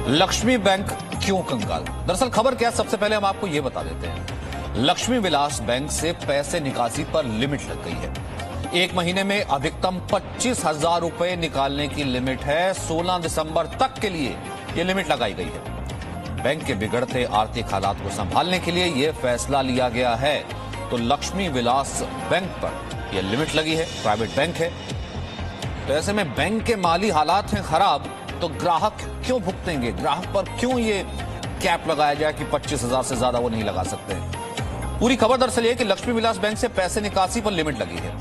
Lakshmi bank क्यों कंगाल? दरअसल खबर क्या है, सबसे पहले हम आपको यह बता देते हैं। लक्ष्मी विलास बैंक से पैसे निकासी पर लिमिट लग गई है। एक महीने में अधिकतम 25,000 रुपए निकालने की लिमिट है। 16 दिसंबर तक के लिए यह लिमिट लगाई गई है। बैंक के बिगड़ते आर्थिक हालात को संभालने के लिए यह फैसला लिया गया है। तो लक्ष्मी विलास बैंक पर यह लिमिट लगी है, प्राइवेट बैंक है। तो ऐसे में बैंक के माली हालात हैं खराब, तो ग्राहक क्यों भुगतेंगे? ग्राहक पर क्यों ये कैप लगाया जाए कि 25,000 से ज्यादा वो नहीं लगा सकते? पूरी खबर दरअसल ये कि लक्ष्मी विलास बैंक से पैसे निकासी पर लिमिट लगी है।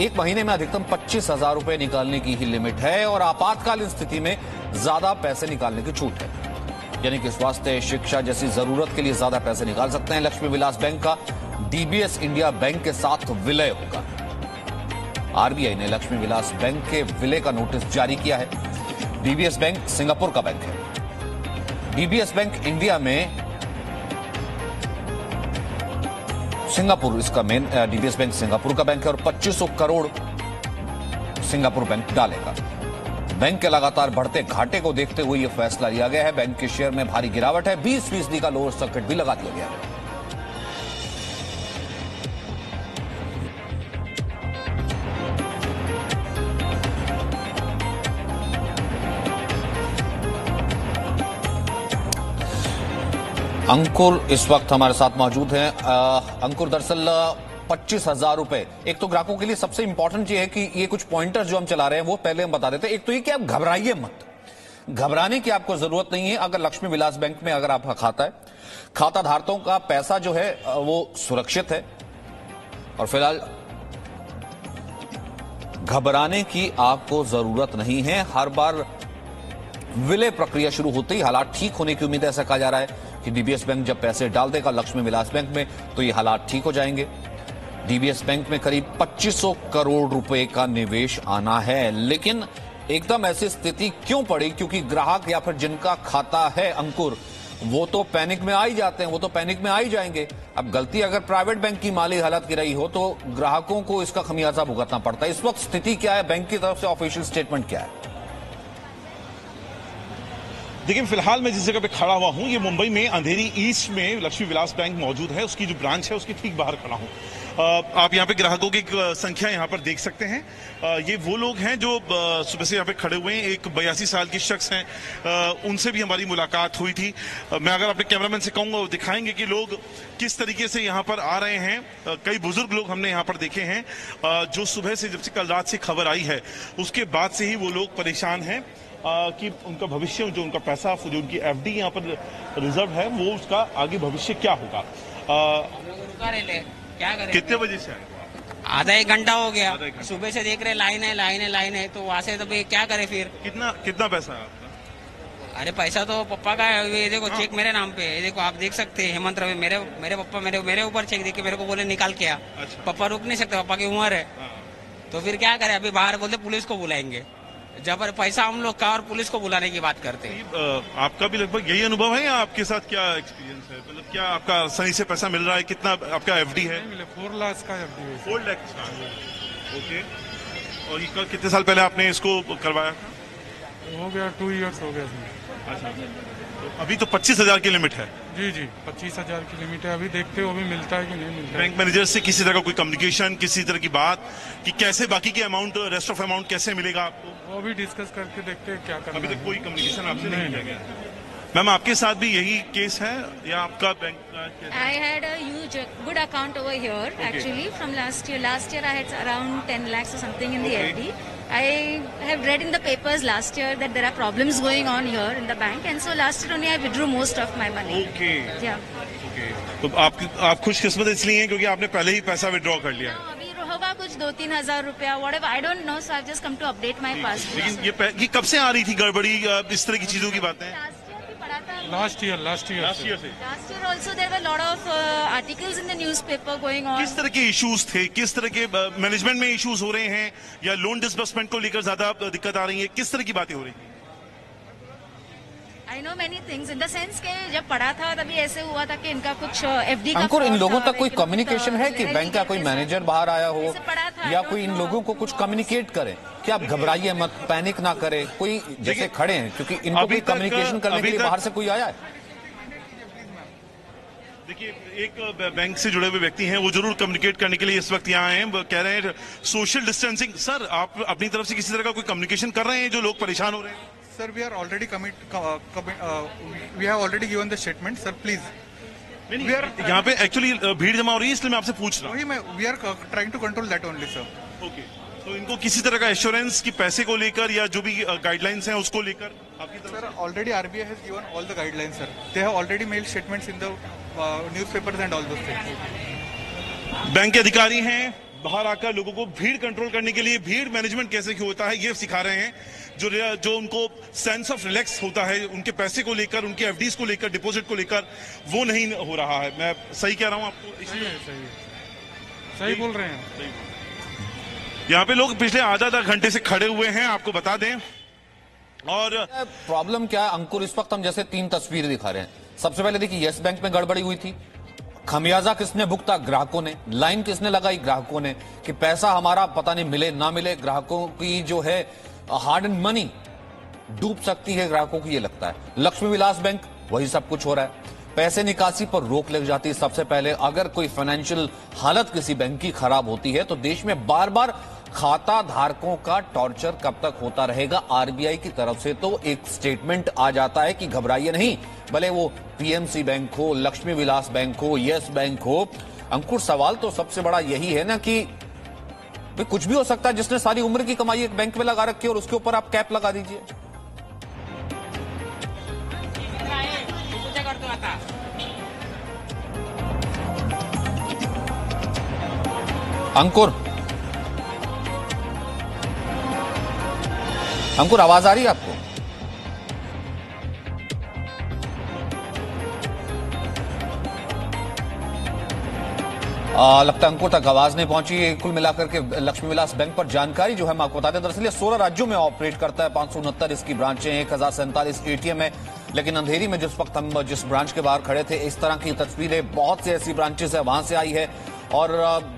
एक महीने में अधिकतम 25,000 रुपए निकालने की ही लिमिट है और आपातकालीन स्थिति में ज्यादा पैसे निकालने की छूट है। यानी कि स्वास्थ्य, शिक्षा जैसी जरूरत के लिए ज्यादा पैसे निकाल सकते हैं। लक्ष्मी विलास बैंक का डीबीएस इंडिया बैंक के साथ विलय होगा। आरबीआई ने लक्ष्मी विलास बैंक के विलय का नोटिस जारी किया है। डीबीएस बैंक सिंगापुर का बैंक है। डीबीएस बैंक इंडिया में सिंगापुर इसका मेन डीबीएस बैंक सिंगापुर का बैंक है और 2500 करोड़ सिंगापुर बैंक डालेगा। बैंक के लगातार बढ़ते घाटे को देखते हुए यह फैसला लिया गया है। बैंक के शेयर में भारी गिरावट है। 20% का लोअर सर्किट भी लगा दिया गया है। अंकुर इस वक्त हमारे साथ मौजूद हैं। अंकुर, दरअसल 25,000 रुपए, एक तो ग्राहकों के लिए सबसे इंपॉर्टेंट ये है कि ये कुछ पॉइंटर्स जो हम चला रहे हैं वो पहले हम बता देते हैं। एक तो ये कि आप घबराइए मत, घबराने की आपको जरूरत नहीं है। अगर लक्ष्मी विलास बैंक में अगर आपका खाता है, खाता धारकों का पैसा जो है वो सुरक्षित है और फिलहाल घबराने की आपको जरूरत नहीं है। हर बार विलय प्रक्रिया शुरू होते ही हालात ठीक होने की उम्मीद है। ऐसा कहा जा रहा है कि डीबीएस बैंक जब पैसे डाल देगा लक्ष्मी विलास बैंक में तो ये हालात ठीक हो जाएंगे। डीबीएस बैंक में करीब 2500 करोड़ रुपए का निवेश आना है, लेकिन एकदम ऐसी स्थिति क्यों पड़ी? क्योंकि ग्राहक या फिर जिनका खाता है अंकुर, वो तो पैनिक में आ ही जाते हैं, वो तो पैनिक में आ ही जाएंगे। अब गलती अगर प्राइवेट बैंक की माली हालत की रही हो तो ग्राहकों को इसका खमियाजा भुगतना पड़ता है। इस वक्त स्थिति क्या है? बैंक की तरफ से ऑफिशियल स्टेटमेंट क्या है? देखिए, फिलहाल मैं जिस जगह पे खड़ा हुआ हूँ ये मुंबई में अंधेरी ईस्ट में लक्ष्मी विलास बैंक मौजूद है। उसकी जो ब्रांच है उसके ठीक बाहर खड़ा हूँ। आप यहाँ पे ग्राहकों की संख्या यहाँ पर देख सकते हैं। ये वो लोग हैं जो सुबह से यहाँ पे खड़े हुए हैं। एक 82 साल के शख्स हैं, उनसे भी हमारी मुलाकात हुई थी। मैं अगर अपने कैमरामैन से कहूँगा वो दिखाएंगे कि लोग किस तरीके से यहाँ पर आ रहे हैं। कई बुजुर्ग लोग हमने यहाँ पर देखे हैं जो सुबह से, जब से कल रात से खबर आई है उसके बाद से ही वो लोग परेशान हैं कि उनका भविष्य, जो उनका पैसा, जो उनकी एफडी यहाँ पर रिजर्व है, वो उसका आगे भविष्य क्या होगा। क्या करें? कितने बजे से आए? आधा एक घंटा हो गया। सुबह से देख रहे लाइन है, लाइन है, लाइन है, तो वहाँ से तो भाई क्या करे फिर? कितना पैसा है आपका? अरे पैसा तो पप्पा का है। ये देखो चेक मेरे नाम पे, ये देखो आप देख सकते हैं। हेमंत रवि, मेरे पप्पा मेरे ऊपर चेक देके मेरे को बोले निकाल के आ। अच्छा। पप्पा रुक नहीं सकते, पप्पा की उम्र है। तो फिर क्या करे? अभी बाहर बोलते पुलिस को बुलाएंगे। जब पैसा हम लोग का और पुलिस को बुलाने की बात करते हैं। आपका भी लगभग यही अनुभव है या आपके साथ क्या एक्सपीरियंस है? मतलब क्या आपका सही से पैसा मिल रहा है? कितना आपका एफडी है? 4 लाख का एफडी है। 4 लाख का। ओके। और ये कितने साल पहले आपने इसको करवाया था? हो गया 2 इयर्स हो गया। अच्छा, तो अभी तो 25,000 की लिमिट है? जी 25,000 की लिमिट है। अभी देखते हो अभी मिलता है कि नहीं मिलता है। बैंक मैनेजर से किसी तरह का कोई कम्युनिकेशन, किसी तरह की बात कि कैसे बाकी के अमाउंट, रेस्ट ऑफ अमाउंट कैसे मिलेगा आपको? वो भी डिस्कस करके देखते हैं क्या करना है। अभी तक कोई कम्युनिकेशन आपसे नहीं किया गया? मैम, आपके साथ भी यही केस है या आपका bank? I had a huge, good account over here. Okay. Actually, from last year. Last year I had around 10 lakhs or something in the FD. I have read in the papers last year that there are problems going on here in the bank, and so last year only I withdrew most of my money. Okay. Yeah. Okay. तो आप खुशकिस्मत इसलिए हैं क्योंकि आपने पहले ही पैसा withdraw कर लिया है? अभी होगा कुछ 2-3 हजार रुपया, whatever. I don't know, so I've just come to update my passport. लेकिन ये कब से आ रही थी गड़बड़ी, इस तरह की चीजों की बातें? लास्ट ईयर से। Last year also there were a lot of articles in the newspaper going on. किस तरह के इश्यूज थे? किस तरह के मैनेजमेंट में इश्यूज हो रहे हैं या लोन डिसबर्समेंट को लेकर ज्यादा दिक्कत आ रही है? किस तरह की बातें हो रही थी? I know many things in the sense कि जब पढ़ा था तभी ऐसे हुआ था कि इनका कुछ एफडी का अंकुर, इन fraud लोगों था, तक कोई कम्युनिकेशन है कि बैंक का कोई मैनेजर बाहर आया हो या कोई इन लोगों को कुछ कम्युनिकेट करे कि आप घबराइए मत, पैनिक ना करें, कोई जैसे खड़े हैं, क्योंकि इनको भी कम्युनिकेशन करने के लिए बाहर से कोई आया है। देखिए, एक बैंक से जुड़े हुए व्यक्ति हैं, वो जरूर कम्युनिकेट करने के लिए इस वक्त यहाँ आए हैं। वो कह रहे हैं सोशल डिस्टेंसिंग। सर, आप अपनी तरफ से किसी तरह का कोई कम्युनिकेशन कर रहे हैं जो लोग परेशान हो रहे हैं? Sir, we are already we have already given the statement sir, please. यहाँ पे एक्चुअली भीड़ जमा हो रही है, इसलिए मैं आपसे पूछ रहा हूँ। We are trying to control that only sir. Okay, तो इनको किसी तरह का एश्योरेंस कि पैसे को लेकर या जो भी गाइडलाइंस हैं उसको लेकर आपकी तरफ? Sir, already RBI has given all the guidelines sir. They have already mail statements in the newspapers and all those things. Bank के अधिकारी हैं, बाहर आकर लोगों को भीड़ कंट्रोल करने के लिए भीड़ मैनेजमेंट कैसे होता है ये सिखा रहे हैं। जो उनको सेंस ऑफ रिलैक्स होता है उनके पैसे को लेकर, उनके एफडीज को लेकर, डिपॉजिट को लेकर, वो नहीं हो रहा है। मैं सही कह रहा हूं आपको? सही बोल रहे हैं। यहाँ पे लोग पिछले आधा घंटे से खड़े हुए हैं, आपको बता दें। और प्रॉब्लम क्या है अंकुर, इस वक्त हम जैसे 3 तस्वीरें दिखा रहे हैं। सबसे पहले देखिए, यस बैंक में गड़बड़ी हुई थी, खमियाजा किसने भुगता? ग्राहकों ने। लाइन किसने लगाई? ग्राहकों ने, कि पैसा हमारा पता नहीं मिले ना मिले। ग्राहकों की जो है हार्ड एंड मनी डूब सकती है, ग्राहकों को ये लगता है। लक्ष्मी विलास बैंक, वही सब कुछ हो रहा है। पैसे निकासी पर रोक लग जाती है। सबसे पहले अगर कोई फाइनेंशियल हालत किसी बैंक की खराब होती है तो देश में बार बार खाता धारकों का टॉर्चर कब तक होता रहेगा? आरबीआई की तरफ से तो एक स्टेटमेंट आ जाता है कि घबराइए नहीं, भले वो पीएमसी बैंक हो, लक्ष्मी विलास बैंक हो, यस बैंक हो। अंकुर, सवाल तो सबसे बड़ा यही है ना कि कुछ भी हो सकता है। जिसने सारी उम्र की कमाई एक बैंक में लगा रखी है और उसके ऊपर आप कैप लगा दीजिए। अंकुर, आवाज आ रही है आपको? लगता है अंकुर तक आवाज नहीं पहुंची। कुल मिलाकर के लक्ष्मी विलास बैंक पर जानकारी जो है मैं आपको बता दें, दरअसल ये 16 राज्यों में ऑपरेट करता है। 569 इसकी ब्रांचें, 1047 एटीएम है। लेकिन अंधेरी में जिस वक्त हम जिस ब्रांच के बाहर खड़े थे, इस तरह की तस्वीरें बहुत से ऐसी ब्रांचेस है वहां से आई है। और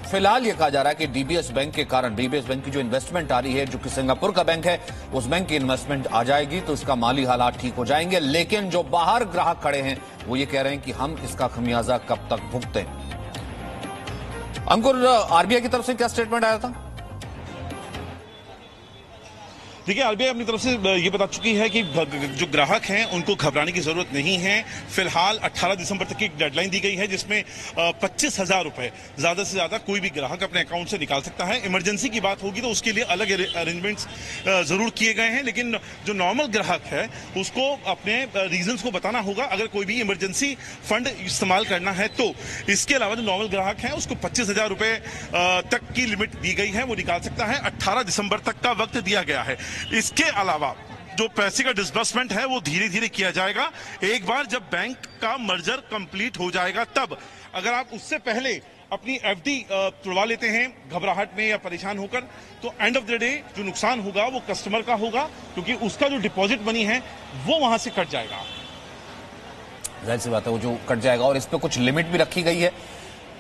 फिलहाल ये कहा जा रहा है कि डीबीएस बैंक के कारण, डीबीएस बैंक की जो इन्वेस्टमेंट आ रही है, जो कि सिंगापुर का बैंक है, उस बैंक की इन्वेस्टमेंट आ जाएगी तो इसका माली हालात ठीक हो जाएंगे। लेकिन जो बाहर ग्राहक खड़े हैं वो ये कह रहे हैं कि हम इसका खमियाजा कब तक भुगतें। अंकुर, आरबीआई की तरफ से क्या स्टेटमेंट आया था? देखिए, आरबीआई अपनी तरफ से ये बता चुकी है कि जो ग्राहक हैं उनको घबराने की जरूरत नहीं है। फिलहाल 18 दिसंबर तक की एक डेडलाइन दी गई है जिसमें 25,000 रुपए ज्यादा से ज्यादा कोई भी ग्राहक अपने अकाउंट से निकाल सकता है। इमरजेंसी की बात होगी तो उसके लिए अलग अरेंजमेंट्स जरूर किए गए हैं, लेकिन जो नॉर्मल ग्राहक है उसको अपने रीजंस को बताना होगा अगर कोई भी इमरजेंसी फंड इस्तेमाल करना है तो। इसके अलावा जो नॉर्मल ग्राहक है उसको 25,000 रुपए तक की लिमिट दी गई है, वो निकाल सकता है। 18 दिसंबर तक का वक्त दिया गया है। इसके अलावा जो पैसे का डिसबर्समेंट है वो धीरे धीरे किया जाएगा। एक बार जब बैंक का मर्जर कंप्लीट हो जाएगा तब, अगर आप उससे पहले अपनी एफडी तुड़वा लेते हैं घबराहट में या परेशान होकर, तो एंड ऑफ द डे जो नुकसान होगा वो कस्टमर का होगा, क्योंकि उसका जो डिपॉजिट मनी है वो वहां से कट जाएगा। जाहिर सी बात है वो जो कट जाएगा। और इस पर कुछ लिमिट भी रखी गई है,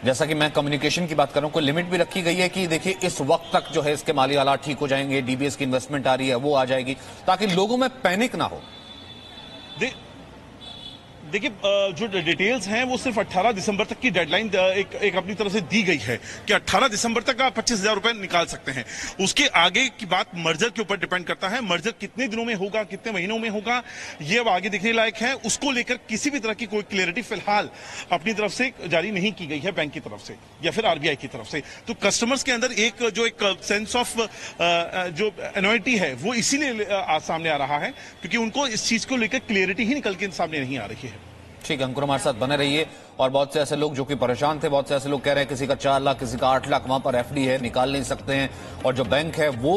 जैसा कि मैं कम्युनिकेशन की बात कर रहा हूं, कोई लिमिट भी रखी गई है कि देखिए इस वक्त तक जो है इसके माली हालात ठीक हो जाएंगे, डीबीएस की इन्वेस्टमेंट आ रही है वो आ जाएगी, ताकि लोगों में पैनिक ना हो। देखिए, जो डिटेल्स हैं वो सिर्फ 18 दिसंबर तक की डेडलाइन एक अपनी तरफ से दी गई है कि 18 दिसंबर तक आप 25,000 रुपए निकाल सकते हैं। उसके आगे की बात मर्जर के ऊपर डिपेंड करता है। मर्जर कितने दिनों में होगा, कितने महीनों में होगा, ये अब आगे देखने लायक है। उसको लेकर किसी भी तरह की कोई क्लियरिटी फिलहाल अपनी तरफ से जारी नहीं की गई है बैंक की तरफ से या फिर आरबीआई की तरफ से। तो कस्टमर्स के अंदर एक सेंस ऑफ जो एनॉयटी है वो इसीलिए सामने आ रहा है क्योंकि उनको इस चीज को लेकर क्लियरिटी ही निकल के सामने नहीं आ रही है। ठीक, अंकुर हमारे साथ बने रहिए। और बहुत से ऐसे लोग जो कि परेशान थे, बहुत से ऐसे लोग कह रहे हैं किसी का 4 लाख, किसी का 8 लाख वहां पर एफडी है, निकाल नहीं सकते हैं। और जो बैंक है वो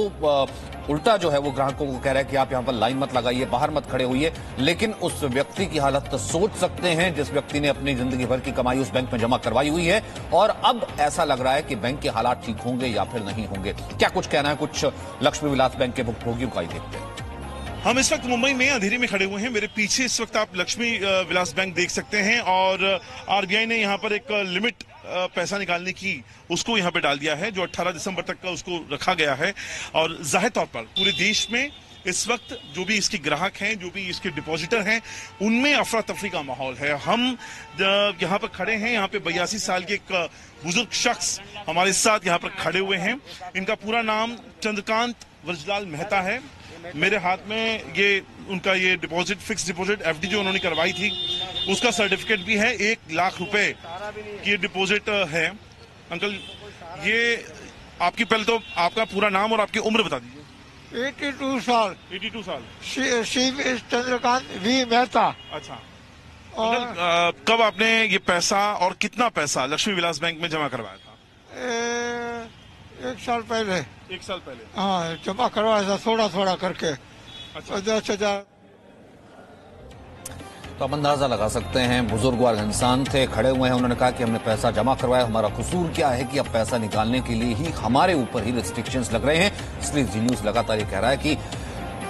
उल्टा जो है वो ग्राहकों को कह रहा है कि आप यहां पर लाइन मत लगाइए, बाहर मत खड़े होइए। लेकिन उस व्यक्ति की हालत तो सोच सकते हैं जिस व्यक्ति ने अपनी जिंदगी भर की कमाई उस बैंक में जमा करवाई हुई है और अब ऐसा लग रहा है कि बैंक के हालात ठीक होंगे या फिर नहीं होंगे। क्या कुछ कहना है कुछ लक्ष्मी विलास बैंक के भुगतानियों का, ही देखते हैं। हम इस वक्त मुंबई में अंधेरी में खड़े हुए हैं। मेरे पीछे इस वक्त आप लक्ष्मी विलास बैंक देख सकते हैं और आरबीआई ने यहाँ पर एक लिमिट पैसा निकालने की उसको यहाँ पे डाल दिया है, जो 18 दिसंबर तक का उसको रखा गया है। और जाहिर तौर पर पूरे देश में इस वक्त जो भी इसके ग्राहक हैं, जो भी इसके डिपॉजिटर हैं, उनमें अफरा तफरी का माहौल है। हम यहाँ पर खड़े हैं, यहाँ पे 82 साल के एक बुजुर्ग शख्स हमारे साथ यहाँ पर खड़े हुए हैं। इनका पूरा नाम चंद्रकांत व्रजलाल मेहता है। मेरे हाथ में ये उनका ये डिपॉजिट, फिक्स डिपॉजिट एफडी जो उन्होंने करवाई थी, उसका सर्टिफिकेट भी है। 1 लाख रुपए की डिपॉजिट है। अंकल, ये आपकी पहले तो आपका पूरा नाम और आपकी उम्र बता दीजिए। 82 साल। 82 साल। शिव चंद्रकांत वी मेहता। अच्छा। और अंकल, कब आपने ये पैसा और कितना पैसा लक्ष्मी विलास बैंक में जमा करवाया था? 1 साल पहले। 1 साल पहले। हाँ, जमा करवाया था थोड़ा थोड़ा करके। अच्छा। 10,000। तो आप अंदाजा लगा सकते हैं, बुजुर्ग और इंसान थे, खड़े हुए हैं। उन्होंने कहा कि हमने पैसा जमा करवाया, हमारा कसूर क्या है कि अब पैसा निकालने के लिए ही हमारे ऊपर ही रिस्ट्रिक्शंस लग रहे हैं। इसलिए जी न्यूज लगातार ये कह रहा है कि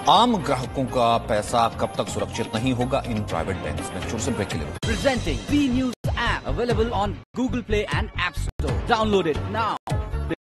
आम ग्राहकों का पैसा कब तक सुरक्षित नहीं होगा इन प्राइवेट बैंक्स में। छोटे से ब्रेक के लिए Presenting B News app available on Google Play and App Store. Download it now.